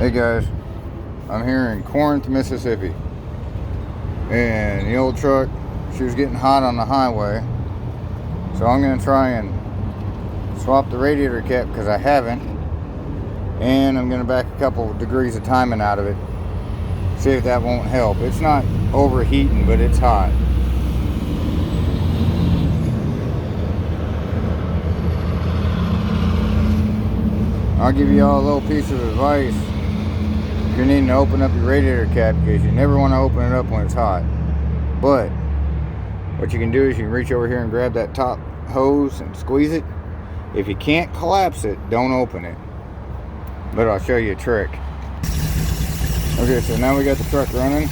Hey guys, I'm here in Corinth, Mississippi, and the old truck, she was getting hot on the highway, so I'm going to try and swap the radiator cap because I haven't, and I'm going to back a couple degrees of timing out of it, see if that won't help. It's not overheating, but it's hot. I'll give you all a little piece of advice. You're needing to open up your radiator cap because you never want to open it up when it's hot. But what you can do is you can reach over here and grab that top hose and squeeze it. If you can't collapse it, don't open it. But I'll show you a trick. Okay, so now we got the truck running.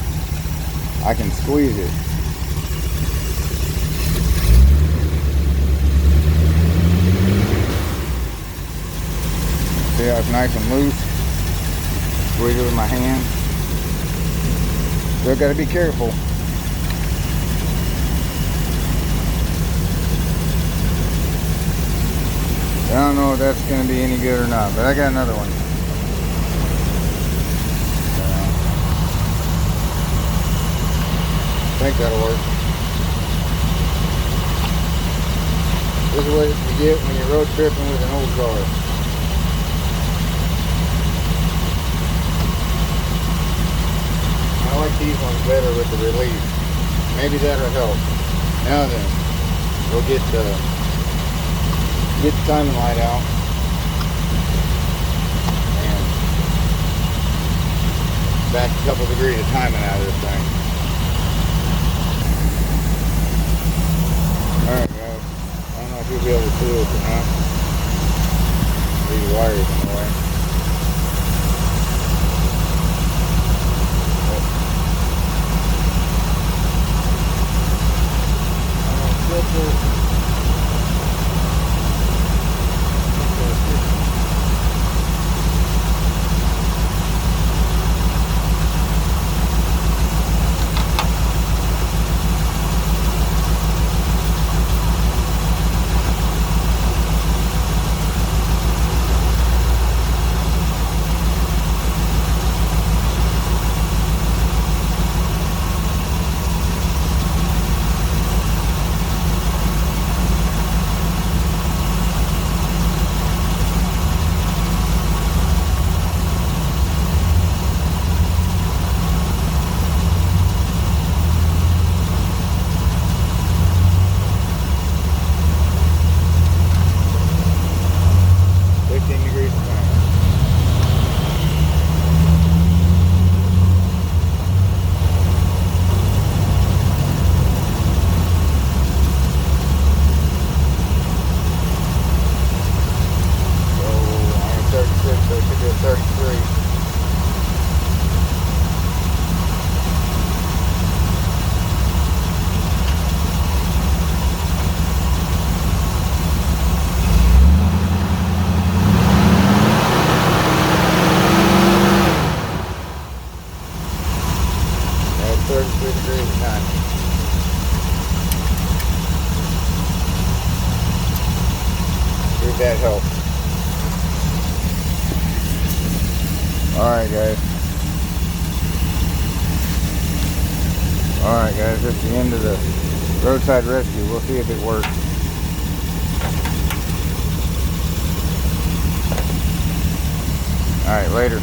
I can squeeze it. See how it's nice and loose? Squeeze it with my hand. Still got to be careful. I don't know if that's going to be any good or not, but I got another one. I think that'll work. This is what you get when you're road tripping with an old car. I like these ones better with the relief. Maybe that'll help. Now then, we'll get the timing light out and back a couple degrees of timing out of this thing. Alright guys, I don't know if you'll be able to see this or not. These wires in the way. That helps. Alright guys, that's the end of the roadside rescue. We'll see if it works. Alright, later.